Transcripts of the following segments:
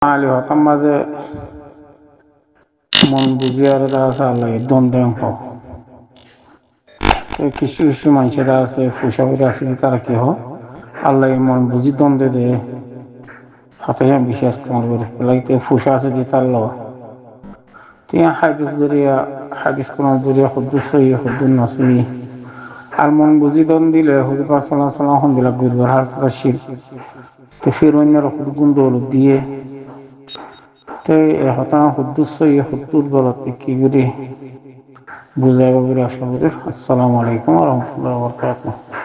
আলি হতাম মাঝে মন বুঝিয়ার আছে আল্লাহ দ্বন্দ্ব কিছু কিছু মানুষেরা আছে ফুসা করে আছে তারা কি হয় আল্লাহ মন বুঝি দ্বন্দ্বে দে হাতে বিশ্বাস তোমার লাগতে ফুসা আছে যে তার ল তিয়া হাদিস জরিয়া হাদিস কোন জরিয়া হুদ্দুস সহি হুদ্দুন নসি আর মন বুঝি দ্বন্দ্ব দিলে হুজুর পাক সাল্লাল্লাহু আলাইহি ওয়াসাল্লাম দিলা গুরবার হার তাশির তো ফির অন্যরা হুদ গুণ দৌলত দিয়ে তো হতা হুদ্দুস সহি হুদ্দুর বলতে কি করে বুঝাইব বলে আশা করি আসসালামু আলাইকুম ওয়া রাহমাতুল্লাহি ওয়া বারাকাতুহু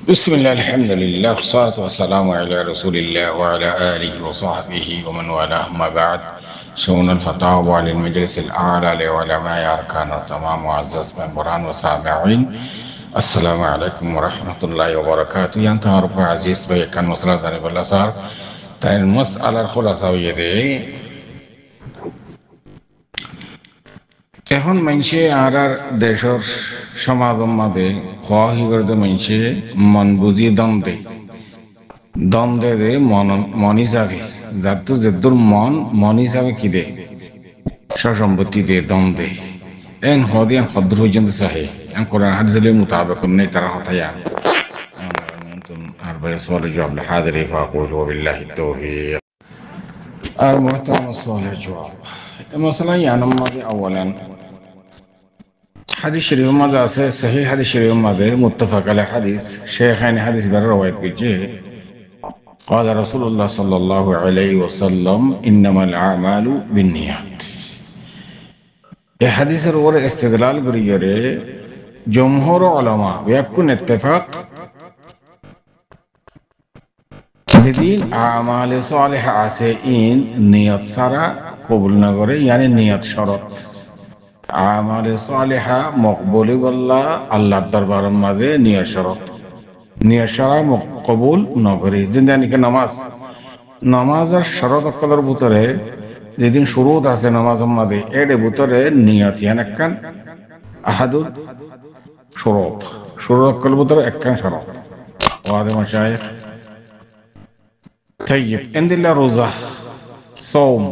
بسم الله الحمد لله والصلاة والسلام على رسول الله وعلى آله وصحبه ومن والاه ما بعد شؤون الفتاوى للمجلس الأعلى لعلماء أركان التمام معزز منبران وسامعين السلام عليكم ورحمة الله وبركاته ينتهرب عزيز بيكان مسألة ذنب الله صار تاين المسألة الخلاصة ويدي এখন মানুষে আর দেশের সমাজ মাঝে খোয়াহি করে মানুষে মন বুঝি দ্বন্দ্বে দে মন হিসাবে যার যেদুর মন হিসাবে কি দে সসম্পত্তি দে দ্বন্দ্বে এন হদে হদ্র পর্যন্ত চাহে এন কোরআন হাদিসের মোতাবেক নেই তারা হতাই আর বলে সওয়ালের জবাব হাজির ফাকুলু বিল্লাহি তাওফীক আর মুহতারাম সওয়ালের জবাব মশলা ইয়ানাম মাঝে আওয়ালান حديث شريف ماذا صحيح حديث شريف ماذا متفق على حديث شيخين حديث بالرواية بجيه قال رسول الله صلى الله عليه وسلم إنما الأعمال بالنيات حديث الأول استدلال بريره جمهور علماء ويكون اتفاق بدين أعمال صالحة عسائين نيات سارة قبول نغري يعني نيات شرط আমাল সালেহা মকবুলি বল্লাহ আল্লাহর দরবারের মাঝে নিয়া শরত কবুল নগরী জিন্দানিকে নামাজের শরত অকলের ভিতরে যেদিন শুরুত আছে নামাজের মাঝে এর ভিতরে নিয়ত ইয়ান একখান আহাদুল শুরুত অকলের ভিতরে একখান শরত ওয়াদে মাশায়েখ তাইয়্যিব ইনদিল্লা রোজা সওম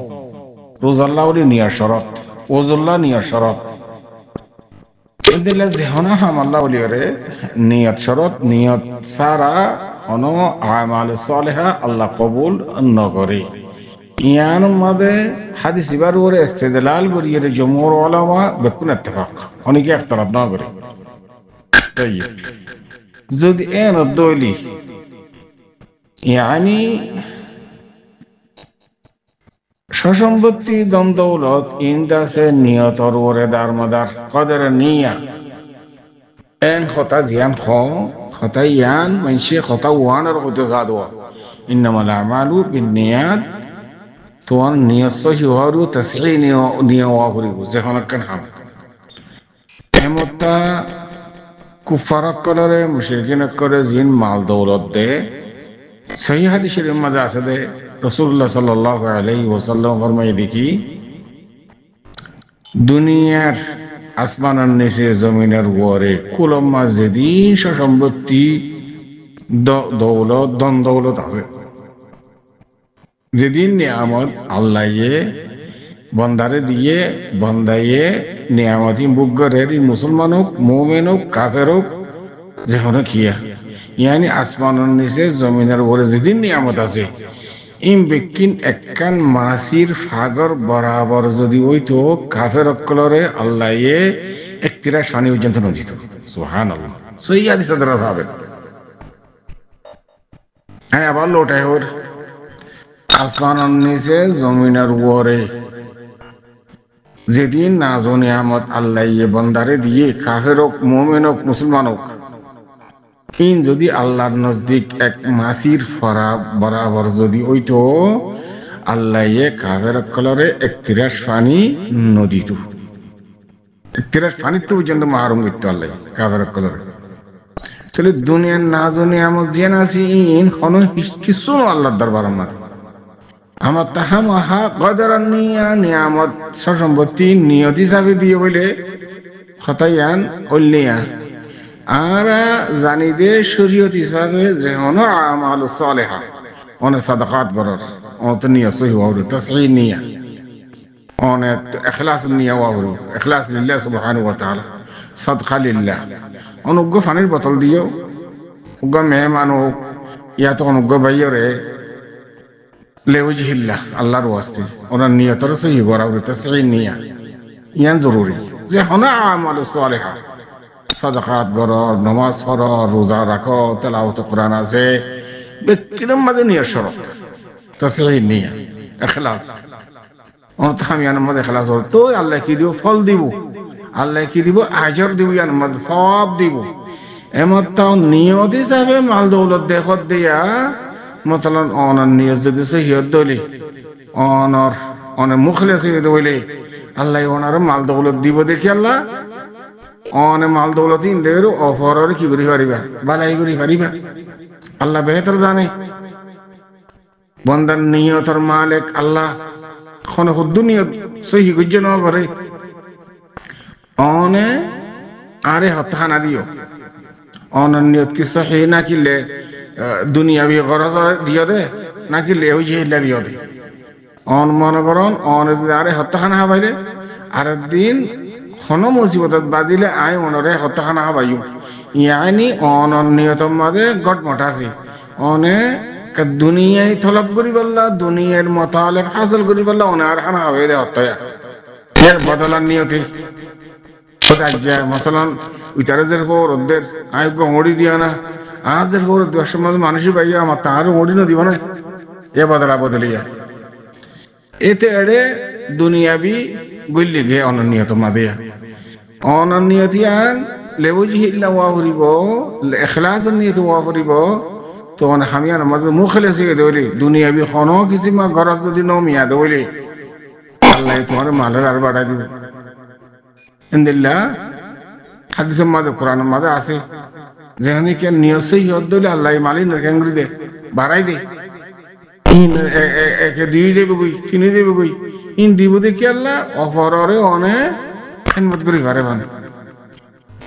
রোজাল্লাহ নিয়া শরত ওজুল্লাহ নিয়ত শরত এদিলে যেহনা হামাল্লাহ বলিরে নিয়ত শরত নিয়ত সারা অন আমাল সালেহা আল্লাহ কবুল নগরে ইয়ান মাদে হাদিস ইবার ওরে ইস্তেদলাল করিয়ে জমহুর উলামা বেকুন ইত্তেফাক অনেকে ইখতিলাফ না করে তাইয়্যিব যদি এন দলি ইয়ানি সসম্পত্তি দমদৌলত ইন্দাসে নিয়তর ওরে দারমদার কদর নিয়া এন খতা জিয়ান খতা ইয়ান মানসি খতা ওয়ানের কতে জাদওয়া ইন্নামাল আমালু বিন্নিয়াত তোয়ান নিয়ত সহি হওয়ারু তাসহি নিয়া ওয়া করিব যেখন কান হাম এমতা কুফারক কলরে মুশরিকিন করে জিন মাল দৌলত দে সহি হাদিসের মাঝে আছে দে রাসূলুল্লাহ সাল্লাল্লাহু আলাইহি ওয়াসাল্লাম ফরমায় দেখি দুনিয়ার আসমানের নিচে জমিনের উপরে কুলম্মা যেদিন সম্পত্তি দৌলত দৌলত আছে যেদিন নিয়ামত আল্লাহে বন্দারে দিয়ে বন্দায়ে নিয়ামতি বুগরের মুসলমান হোক মুমিন হোক কাফের হোক যেন খিয়া ইয়ানি আসমানের নিচে জমিনের উপরে যেদিন নিয়ামত আছে ইম বেকিন একখান মাসির ফাগর বরাবর যদি ওইতো কাফের অক্কলরে আল্লাহে একটিরা শানি পর্যন্ত নজিত সুবহানাল্লাহ সহি হাদিস দ্বারা ভাবে হ্যাঁ আবার লোটায় ওর আসমানের নিচে জমিনের উপরে যেদিন নাজো নিয়ামত আল্লাহে বন্দারে দিয়ে কাফের হোক মুমিন হোক মুসলমান হোক ইন যদি আল্লাহর নজদিক এক মাসির ফরা বরাবর যদি ওইটো আল্লাহে কাফের কলরে 31 পানি নদী তো 31 পানি তো পর্যন্ত মাহরুম করতে আল্লাহ কাফের কলরে তাহলে দুনিয়ার নাজো নিয়ামত জিয়ান আছে ইন কোন কিছু আল্লাহর দরবারের মাঝে আমার তাহামাহা কদরান নিয়ামত সসম্পত্তি নিয়ত হিসাবে দিয়ে বলে খতায়ান অল্লিয়া আর জানি দে শরীয়ত হিসাবে যে আমাল সালেহা অনে সাদাকাত করার অত নিয়া সহি ওয়াবরু তাসহি নিয়া অনেক ইখলাস নিয়া ওয়াবরু ইখলাস লিল্লাহ সুবহানাহু ওয়া তাআলা সাদকা লিল্লাহ অনুগ্য পানির বোতল দিও উগ্গ মেহমান হোক ইয়া তো অনুগ্য বাইরে লেওজিহিল্লাহ আল্লাহর ওয়াস্তে ওনার নিয়তর সহি ওয়াবরু তাসহি নিয়া ইয়ান জরুরি যে হনা আমাল সালেহা সাদাকাত গরো নামাজ পড়ো রোজা রাখো তেলাওয়াত কোরআন আছে ব্যক্তির মধ্যে নিয়ে শরত তাসহি নিয়া ইখলাস অনতামিয়ার মধ্যে ইখলাস হল তো আল্লাহ কি দিব ফল দিব আল্লাহ কি দিব আজর দিব ইয়ার মধ্যে সব দিব এমতাও নিয়ত হিসাবে মাল দৌলত দেখত দিয়া মতলব অনর নিয়ত যদি সহিয়ত দলি অনর মুখলেস হইলে আল্লাহ ওনার মাল দৌলত দিব দেখি আল্লাহ অনে মাল দৌলত ইন্দের অফরর কি করি পারিবা বালাই করি পারিবা আল্লাহ বেহতর জানে বন্দার নিয়তর মালিক আল্লাহ কোন দুনিয়া সহি গুজ্জ ন করে অনে আরে হত্যানা দিও অনর নিয়ত কি সহি না কিলে দুনিয়াবি গরজ দিও দে না কিলে ওই যে দিও দে অন মনে করন অনে আরে হত্যাখানা হবাইলে আর দিন কোন মুসিবতত বাজিলে আই অনরে হত্যাখানা হবাইও ইয়ানি অনর নিয়তর মাঝে গটমট আছে অনে দুনিয়ায় তলব করি বললা দুনিয়ার মতালেব হাসিল করি বললা ওনার খানা হবে দে হত্যা এর বদলার নিয়তি খোদাজ্জা মাসালান উইতারে যে খবর ওদের আয়োগ্য ওড়ি দিও না আজের খবর দশের মাঝে মানুষই পাইয়া আমার তার ওড়ি না দিব না এ বদলা বদলিয়া এতে এড়ে দুনিয়াবি গুল্লি গে অননিয়ত মাদিয়া অননিয়তিয়ান লেবুজিহিল্লা ওয়া করিব ইখলাস নিয়ত ওয়া করিব তো হামিয়ার মাঝে মুখলেস হয়ে দৌড়ি দুনিয়াবি কোনো কিছু মা গরজ যদি নমিয়া দৌড়ি আল্লাহ তোমার মালের আর বাড়াই দিবে ইনদিল্লাহ হাদিসের মাঝে কোরআনের মাঝে আছে যেখানে কে নিয়সই হদ দৌড়ি আল্লাহ মালি নরকেঙ্গুরি দে বাড়াই দে একে দুই দেবে গই তিনি দেবে গই ইন দিব দেখি আল্লাহ অপররে অনে খেদমত করি পারে মানে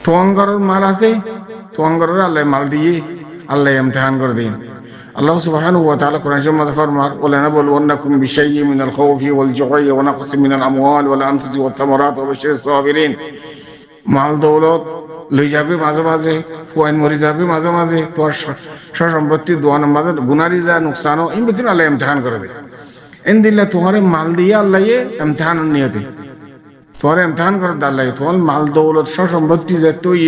তোয়াঙ্গরের মাল আছে তোয়াঙ্গরের আল্লাহ মাল দিয়ে আল্লাহ ইমতিহান করে দিন আল্লাহ সুবহানাহু ওয়া তাআলা কোরআনের মধ্যে ফরমান ওয়ালা নাবলুওয়ান্নাকুম বিশাইয়্যিন মিনাল খাউফি ওয়াল জু'i ওয়া নাকসিম মিনাল আমওয়াল ওয়াল আনফুসি ওয়াত থামারাত ওয়া বাশশিরিস সাবিরিন মাল দৌলত লই যাবে মাঝে মাঝে ফুয়াইন মরি যাবে মাঝে মাঝে তোর সম্পত্তি দোয়ানের মাঝে গুনারি যা নুকসানও ইন বিকিন আল্লাহ ইমতিহান করে দে ইনদিল্লাহ তোমারে মাল দিয়ে আল্লাহ ইমতিহান নিয়তে তোমার ইমতিহান করে আল্লাহ তোমার মাল দৌলত সম্পত্তি যে তুই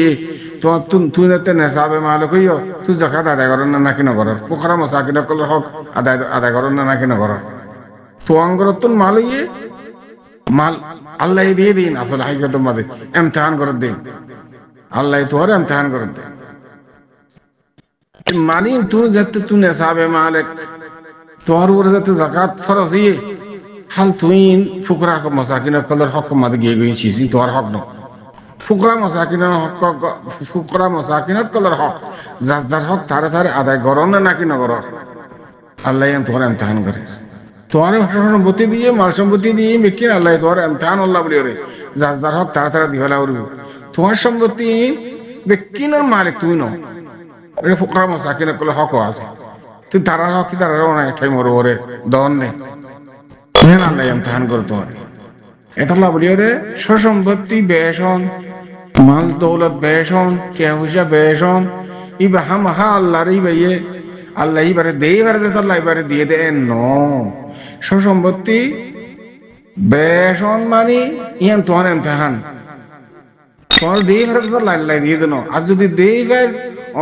তোমার তুই যাতে নেশাবে মালিক হইও তুই জাকাত আদায় করেন না নাকি নগরের পোখরা মশাকিনা করলে হক আদায় করেন না নাকি নগরের তোয়াঙ্গর তুন মাল হইয়ে মাল আল্লাহ দিয়ে দিন আসলে হাইকে তোমাদের ইমতিহান করে দিন আল্লাহ তোমার ইমতিহান করে দিন মানি তুই যাতে তুই নেশাবে মালিক তোমার উপরে যাতে জাকাত ফরজ হইয়ে হাল তুই ফুকরা মশাকিনা করলে হক মাদে গিয়ে গিয়েছিস তোমার হক ন ফুকরা মশাকিনের হক ফুকরা মশাকিনত কলর হক যার হক তারে তারে আদায় করো না নাকি নগর আল্লাহ তোমার ইমতিহান করে তোমার সম্পত্তি দিয়ে মাল সম্পত্তি দিয়ে বিক্রি আল্লাহ তোমার ইমতিহান আল্লাহ বলি রে যার হক তারা তারা দিহলা উড়ব তোমার সম্পত্তি বিক্রির মালিক তুই ন এটা ফুকরা মশাকিনত কলর হক আছে তুই তারা হক কি তারা অনেক ঠাই মরো ওরে দন নেই আল্লাহ ইমতিহান করে তোমার এটা আল্লাহ বলি রে সসম্পত্তি বেশন মাল দৌলত বেশন কে পয়সা বেশন ইবা হামাহা আল্লাহর ইবাইয়ে আল্লাহ ইবারে দেই বারে দে আল্লাহ ইবারে দিয়ে দে ন সসম্পত্তি বেশন মানে ইয়ান তোমার ইমতিহান তোমার দেই বারে দে আল্লাহ দিয়ে দেন আর যদি দেই বারে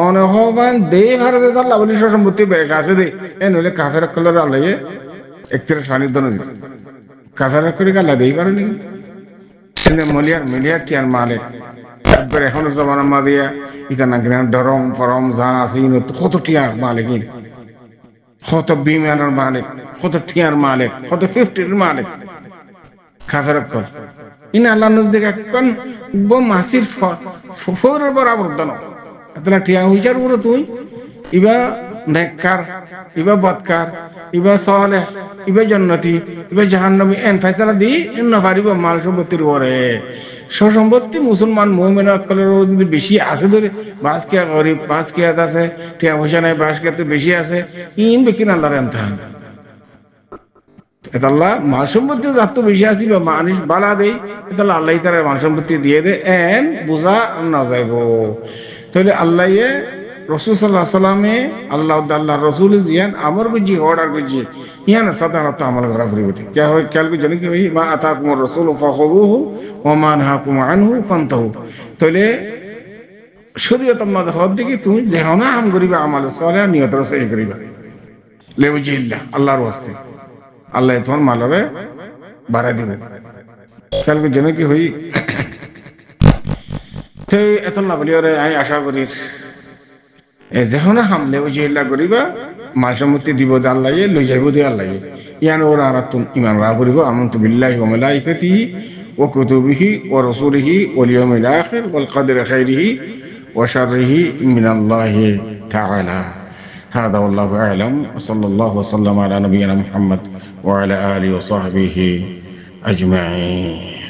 অনহবান দেই বারে দে আল্লাহ বলি সসম্পত্তি বেশ আছে দে এ নইলে কাফের কলর আল্লাহ একতির সানিধ্য নদী কাফের করে আল্লাহ দেই পারে নি মিলিয়ার টিয়ার মালিক তারপর এখনো জমানার মা দিয়া ইটা না কিনা ডরম ফরম যা আছে কত টিয়ার মালিক কত বিমানের মালিক কত টিয়ার মালিক কত 50 মালিক কাফের কর ইন আল্লাহ নজদিক এখন গো মাসির ফোরের বরাবর দন এতলা টিয়া হইছার পুরো তুই ইবা নেককার ইবা বদকার ইবা সালেহ ইবা জান্নাতি ইবা জাহান্নামী এন ফয়সালা দি ইন না পারিব মাল সম্পত্তির ওরে সম্পত্তি মুসলমান মুমিনের কলের যদি বেশি আছে ধরে বাসকিয়া গরিব বাসকিয়াত আছে টিয়া পয়সা নাই বাসকিয়াত বেশি আছে ইন বিকিন আল্লাহর ইমতিহান এটা আল্লাহ মাল সম্পত্তি যত বেশি আসি বা মানুষ বালা দেয় এটা আল্লাহ তার মাল সম্পত্তি দিয়ে দেয় এন বোঝা না যাইব তাহলে আল্লাহ রসুল সাল্লাহ সাল্লামে আল্লাহ আল্লাহ রসুল জিয়ান আমার বুঝি অর্ডার করছি ইয়ান সাধারণত আমল করা পরিবর্তে কে হয় খেয়াল করে জানি কি ভাই মা আতা কুমর রসুল ফাখুহু ওয়া মান হাকুম আনহু ফান্তাহু তাহলে শরীয়ত আমাদের হদ দিকে তুমি যেহনা হাম করিবা আমাল সালেহ নিয়ত সহি করিবা লেউজিল্লাহ আল্লাহর ওয়াস্তে আল্লাহ তোমার মালরে বাড়াই দিবে খেয়াল করে জানি কি হই তো এত না বলি ওরে আমি আশা করি যেহনা হামলে ওই যে করিবা মাল সম্মতি দিব আল্লাহ লই যাইব দিয়ে আল্লাহ ইয়ান ওরা আর ইমান রা করিব আমন্তু বিল্লাহি ওয়া মালাইকাতিহি ওয়া কুতুবিহি ওয়া রাসূলিহি ওয়াল ইয়াউমিল আখির ওয়াল কদরি খাইরিহি ওয়া শাররিহি মিনাল্লাহি তাআলা هذا والله أعلم وصلى الله وسلم على نبينا محمد وعلى آله وصحبه أجمعين